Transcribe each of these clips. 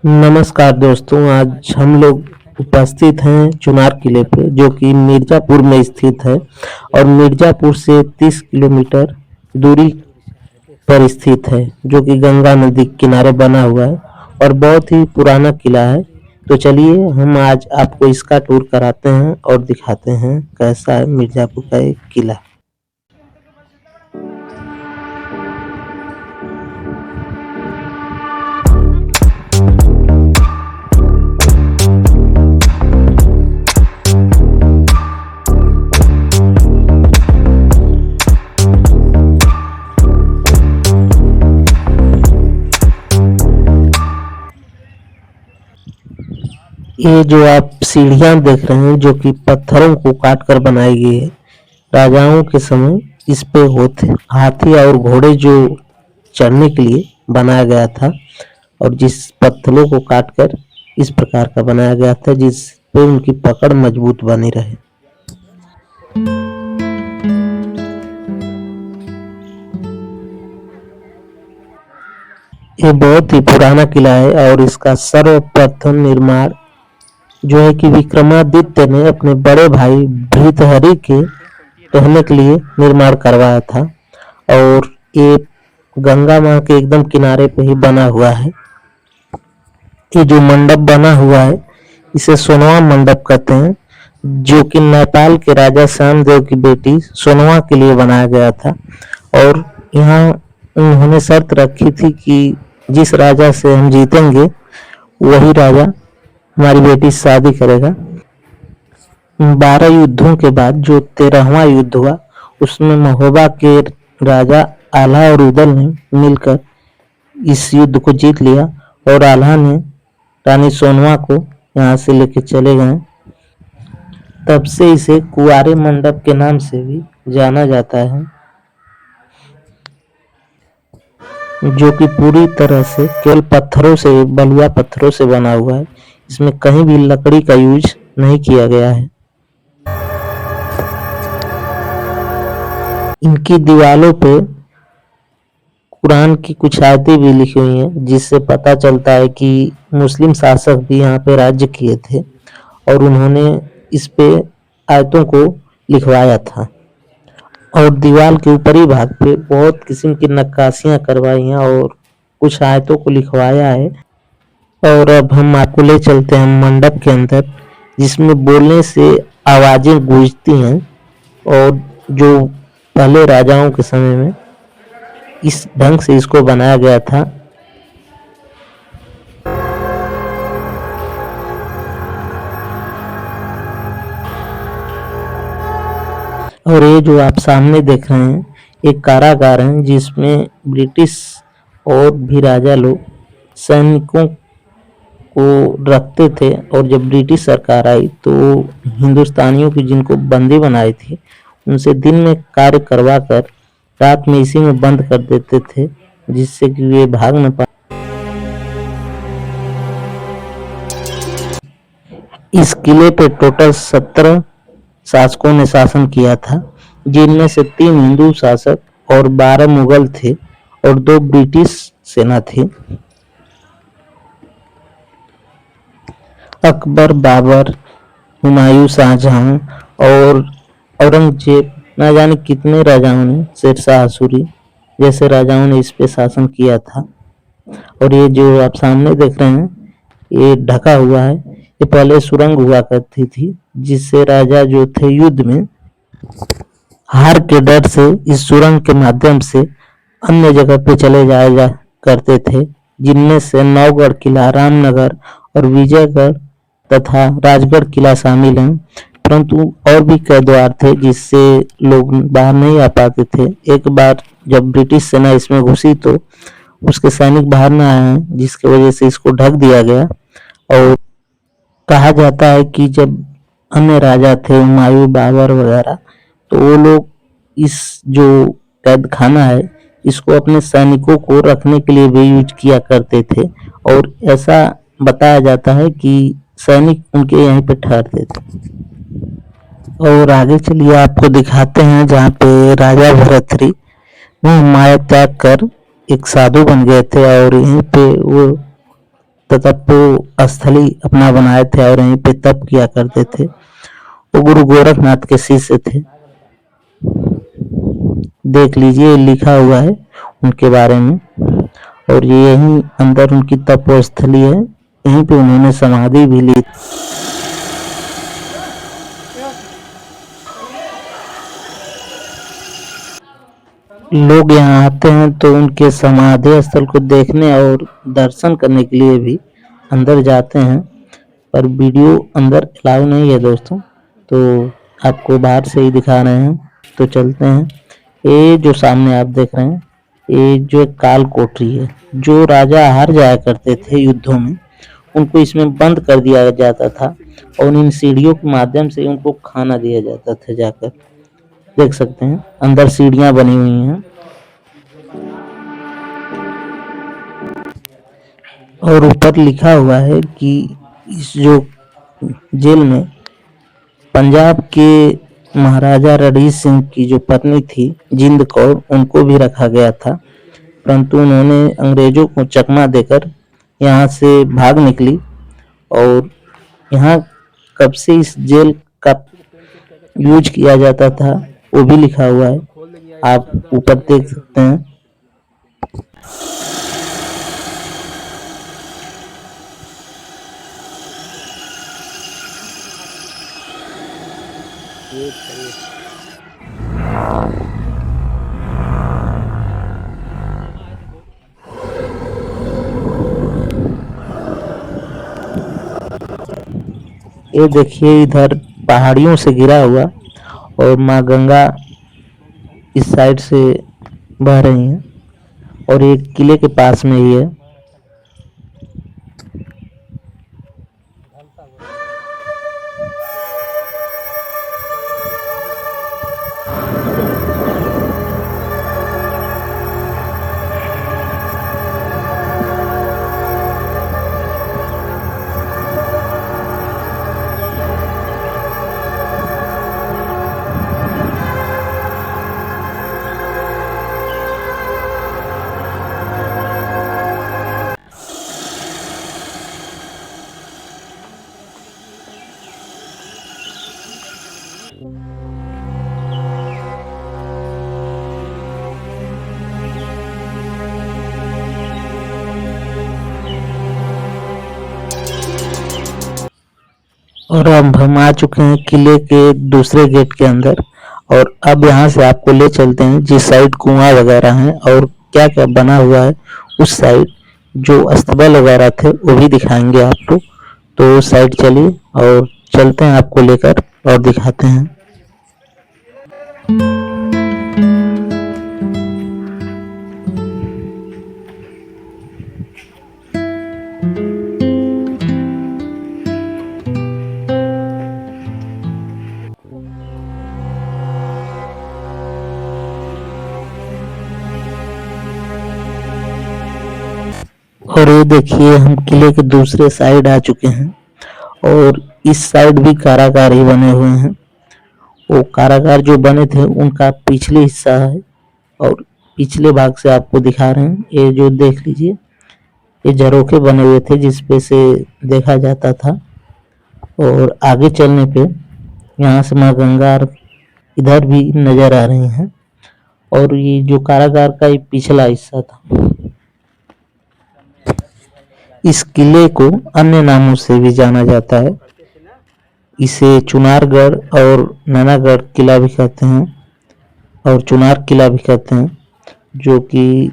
नमस्कार दोस्तों, आज हम लोग उपस्थित हैं चुनार किले पे जो कि मिर्ज़ापुर में स्थित है और मिर्ज़ापुर से 30 किलोमीटर दूरी पर स्थित है जो कि गंगा नदी के किनारे बना हुआ है और बहुत ही पुराना किला है। तो चलिए हम आज आपको इसका टूर कराते हैं और दिखाते हैं कैसा है मिर्ज़ापुर का एक किला। ये जो आप सीढ़ियां देख रहे हैं जो कि पत्थरों को काट कर बनाई गई है, राजाओं के समय इस पे होते हाथी और घोड़े जो चढ़ने के लिए बनाया गया था और जिस पत्थरों को काट कर इस प्रकार का बनाया गया था जिस पे उनकी पकड़ मजबूत बनी रहे। ये बहुत ही पुराना किला है और इसका सर्वप्रथम निर्माण जो है कि विक्रमादित्य ने अपने बड़े भाई भृतहरि के रहने के लिए निर्माण करवाया था और ये गंगा माँ के एकदम किनारे पे ही बना हुआ है। ये जो मंडप बना हुआ है इसे सोनवा मंडप कहते हैं जो कि नेपाल के राजा श्यामदेव की बेटी सोनवा के लिए बनाया गया था और यहाँ उन्होंने शर्त रखी थी कि जिस राजा से हम जीतेंगे वही राजा हमारी बेटी से शादी करेगा। 12 युद्धों के बाद जो 13वां युद्ध हुआ उसमें महोबा के राजा आल्हा और उदल ने मिलकर इस युद्ध को जीत लिया और आल्हा ने रानी सोनवा को यहाँ से लेके चले गए। तब से इसे कुंवारे मंडप के नाम से भी जाना जाता है जो कि पूरी तरह से केवल पत्थरों से बलुआ पत्थरों से बना हुआ है। इसमें कहीं भी लकड़ी का यूज नहीं किया गया है। इनकी दीवालों पे कुरान की कुछ आयतें भी लिखी हुई हैं जिससे पता चलता है कि मुस्लिम शासक भी यहाँ पे राज्य किए थे और उन्होंने इस पे आयतों को लिखवाया था और दीवार के ऊपरी भाग पे बहुत किस्म की नक्काशियां करवाई हैं और कुछ आयतों को लिखवाया है। और अब हम आपको ले चलते हैं मंडप के अंदर जिसमें बोलने से आवाजें गूंजती हैं और जो पहले राजाओं के समय में इस ढंग से इसको बनाया गया था। और ये जो आप सामने देख रहे हैं एक कारागार है जिसमें ब्रिटिश और भी राजा लोग सैनिकों को रखते थे और जब ब्रिटिश सरकार आई तो हिंदुस्तानियों की जिनको बंदी बनाई थी उनसे दिन में कार्य करवा कर रात में इसी में बंद कर देते थे जिससे कि वे भाग न पाए। इस किले पे टोटल 17 शासकों ने शासन किया था जिनमें से 3 हिंदू शासक और 12 मुगल थे और 2 ब्रिटिश सेना थी। अकबर, बाबर, हुमायूं, शाहजहां और औरंगजेब न जाने कितने राजाओं ने, शेरशाह सूरी जैसे राजाओं ने इस पे शासन किया था। और ये जो आप सामने देख रहे हैं ये ढका हुआ है। ये पहले सुरंग हुआ करती थी जिससे राजा जो थे युद्ध में हार के डर से इस सुरंग के माध्यम से अन्य जगह पे चले जाया करते थे जिनमें से नौगढ़ किला, रामनगर और विजयगढ़ तथा राजगढ़ किला शामिल हैं। परंतु और भी कई द्वार थे जिससे लोग बाहर नहीं आ पाते थे। एक बार जब ब्रिटिश सेना इसमें घुसी तो उसके सैनिक बाहर न आए जिसकी वजह से इसको ढक दिया गया। और कहा जाता है कि जब अन्य राजा थे हुमायूं, बाबर वगैरह तो वो लोग इस जो कैद खाना है इसको अपने सैनिकों को रखने के लिए भी यूज किया करते थे और ऐसा बताया जाता है कि सैनिक उनके यहीं पे ठहरते थे। और आगे चलिए आपको दिखाते हैं जहाँ पे राजा भरथरी वो माया त्याग कर एक साधु बन गए थे और यहीं पे वो तपो स्थली अपना बनाए थे और यहीं पे तप किया करते थे। वो गुरु गोरखनाथ के शिष्य थे। देख लीजिए लिखा हुआ है उनके बारे में, और ये यहीं अंदर उनकी तपोस्थली है, यहीं पे उन्होंने समाधि भी ली। लोग यहाँ आते हैं तो उनके समाधि स्थल को देखने और दर्शन करने के लिए भी अंदर जाते हैं, पर वीडियो अंदर अलाउ नहीं है दोस्तों, तो आपको बाहर से ही दिखा रहे हैं। तो चलते हैं। ये जो सामने आप देख रहे हैं, ये जो काल कोठरी है, जो राजा हार जाया करते थे युद्धों में, उनको इसमें बंद कर दिया जाता था और इन सीढ़ियों के माध्यम से उनको खाना दिया जाता था जाकर। देख सकते हैं अंदर सीढ़ियां बनी हुई हैं और ऊपर लिखा हुआ है कि इस जो जेल में पंजाब के महाराजा रणजीत सिंह की जो पत्नी थी जिंद कौर, उनको भी रखा गया था, परंतु उन्होंने अंग्रेजों को चकमा देकर यहाँ से भाग निकली। और यहाँ कब से इस जेल का यूज किया जाता था वो भी लिखा हुआ है, आप ऊपर देख सकते हैं। ये देखिए इधर पहाड़ियों से गिरा हुआ और माँ गंगा इस साइड से बह रही हैं और एक किले के पास में ही है। और अब हम आ चुके हैं किले के दूसरे गेट के अंदर, और अब यहाँ से आपको ले चलते हैं जिस साइड कुआं वगैरह हैं और क्या क्या बना हुआ है उस साइड, जो अस्तबल वगैरह थे वो भी दिखाएंगे आपको। तो उस साइड चलिए और चलते हैं आपको लेकर और दिखाते हैं। और ये देखिए हम किले के दूसरे साइड आ चुके हैं और इस साइड भी कारागार ही बने हुए हैं। वो कारागार जो बने थे उनका पिछले हिस्सा है और पिछले भाग से आपको दिखा रहे हैं। ये जो देख लीजिए, ये झरोखे बने हुए थे जिसपे से देखा जाता था, और आगे चलने पे यहाँ से माँ गंगा इधर भी नजर आ रही हैं। और ये जो कारागार का ये पिछला हिस्सा था। इस किले को अन्य नामों से भी जाना जाता है, इसे चुनारगढ़ और नैनागढ़ किला भी कहते हैं और चुनार किला भी कहते हैं, जो कि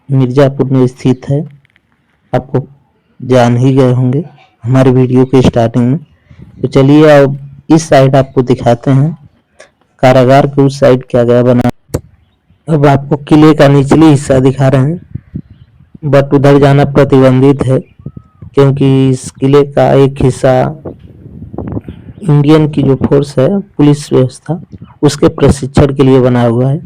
मिर्जापुर में स्थित है। आपको जान ही गए होंगे हमारे वीडियो के स्टार्टिंग में। तो चलिए अब इस साइड आपको दिखाते हैं कारागार के उस साइड क्या क्या बना। अब आपको किले का निचली हिस्सा दिखा रहे हैं, बट उधर जाना प्रतिबंधित है क्योंकि इस किले का एक हिस्सा इंडियन की जो फोर्स है, पुलिस व्यवस्था, उसके प्रशिक्षण के लिए बना हुआ है।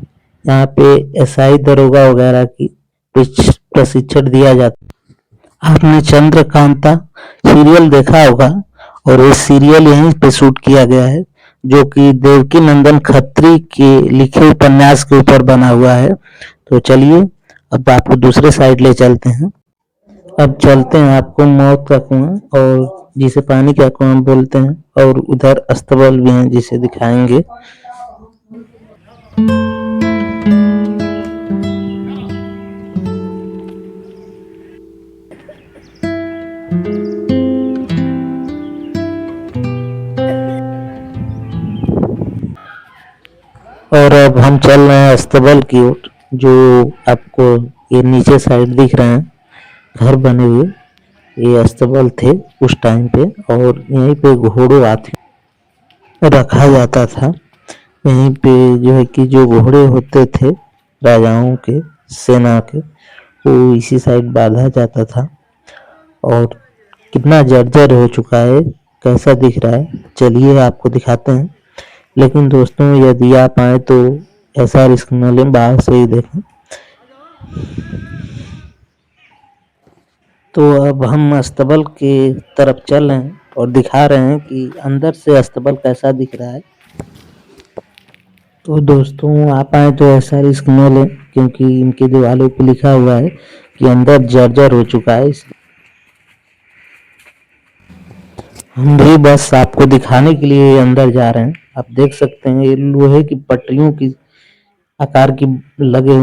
यहाँ पे एसआई दरोगा वगैरह की प्रशिक्षण दिया जाता है। आपने चंद्रकांता सीरियल देखा होगा और ये सीरियल यहीं पे शूट किया गया है, जो कि देवकी नंदन खत्री के लिखे उपन्यास के ऊपर बना हुआ है। तो चलिए अब आपको दूसरे साइड ले चलते हैं। अब चलते हैं आपको मौत का कुआं और जिसे पानी का कुआं बोलते हैं और उधर अस्तबल भी हैं जिसे दिखाएंगे। और अब हम चल रहे हैं अस्तबल की ओर, जो आपको ये नीचे साइड दिख रहे हैं घर बने हुए, ये अस्तबल थे उस टाइम पे। और यहीं पे घोड़े हाथी रखा जाता था। यहीं पे जो है कि जो घोड़े होते थे राजाओं के, सेना के, वो इसी साइड बांधा जाता था। और कितना जर्जर हो चुका है, कैसा दिख रहा है, चलिए आपको दिखाते हैं। लेकिन दोस्तों यदि आप आए तो ऐसा रिस्क न लें, बाहर से ही देखें। तो अब हम अस्तबल के तरफ चल रहे हैं और दिखा रहे हैं कि अंदर से अस्तबल कैसा दिख रहा है। तो दोस्तों आप आए तो ऐसा रिस्क न लें, क्योंकि इनकी दीवारों पे लिखा हुआ है कि अंदर जर्जर हो चुका है। हम भी बस आपको दिखाने के लिए अंदर जा रहे हैं। आप देख सकते हैं ये लोहे की पटरियों की आकार की लगे,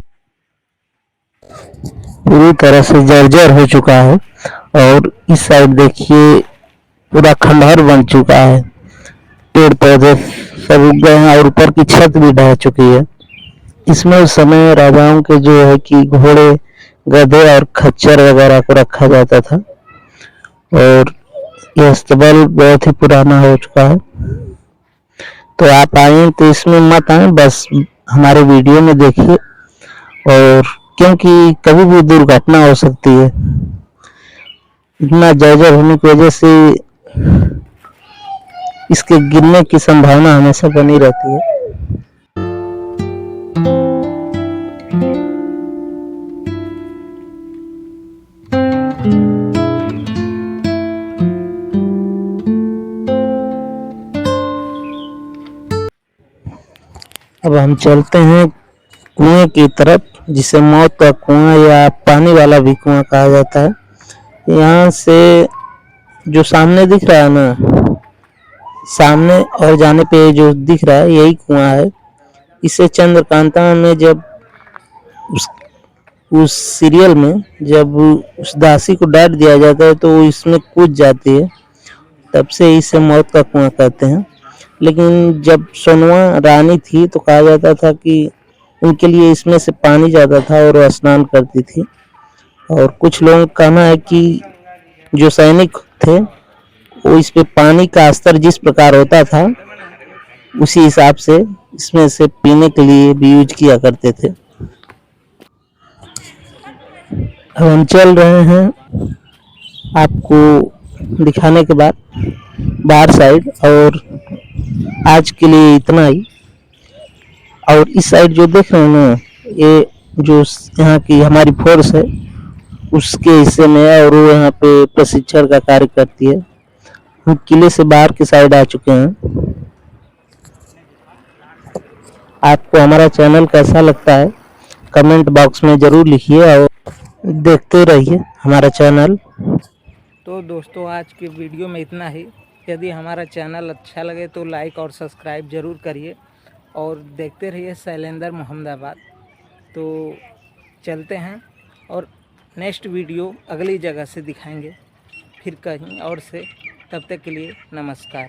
पूरी तरह से जर्जर हो चुका है। और इस साइड देखिए पूरा खंडहर बन चुका है, पेड़ पौधे सब उग गए हैं और ऊपर की छत भी ढह चुकी है। इसमें उस समय राजाओं के जो है कि घोड़े, गधे और खच्चर वगैरह को रखा जाता था। और ये अस्तबल बहुत ही पुराना हो चुका है। तो आप आए तो इसमें मत आए, बस हमारे वीडियो में देखिए। और क्योंकि कभी भी दुर्घटना हो सकती है, इतना जर्जर होने की वजह से इसके गिरने की संभावना हमेशा बनी रहती है। अब हम चलते हैं कुएं की तरफ, जिसे मौत का कुआं या पानी वाला भी कुआं कहा जाता है। यहाँ से जो सामने दिख रहा है ना, सामने और जाने पे जो दिख रहा है यही कुआं है। इसे चंद्रकांता में जब उस सीरियल में जब उस दासी को डांट दिया जाता है तो वो इसमें कूद जाती है, तब से इसे मौत का कुआं कहते हैं। लेकिन जब सोनवा रानी थी तो कहा जाता था कि उनके लिए इसमें से पानी जाता था और वो स्नान करती थी। और कुछ लोगों का कहना है कि जो सैनिक थे वो इस पे पानी का स्तर जिस प्रकार होता था उसी हिसाब से इसमें से पीने के लिए भी यूज किया करते थे। अब हम चल रहे हैं आपको दिखाने के बाद बाहर साइड, और आज के लिए इतना ही। और इस साइड जो देख रहे हैं ना, ये जो यहाँ की हमारी फोर्स है उसके हिस्से में है और वो यहाँ पे प्रशिक्षण का कार्य करती है। हम किले से बाहर की साइड आ चुके हैं। आपको हमारा चैनल कैसा लगता है कमेंट बॉक्स में ज़रूर लिखिए और देखते रहिए हमारा चैनल। तो दोस्तों आज के वीडियो में इतना ही। यदि हमारा चैनल अच्छा लगे तो लाइक और सब्सक्राइब ज़रूर करिए और देखते रहिए शैलेंद्र मोहम्मदाबाद। तो चलते हैं और नेक्स्ट वीडियो अगली जगह से दिखाएंगे फिर कहीं और से। तब तक के लिए नमस्कार।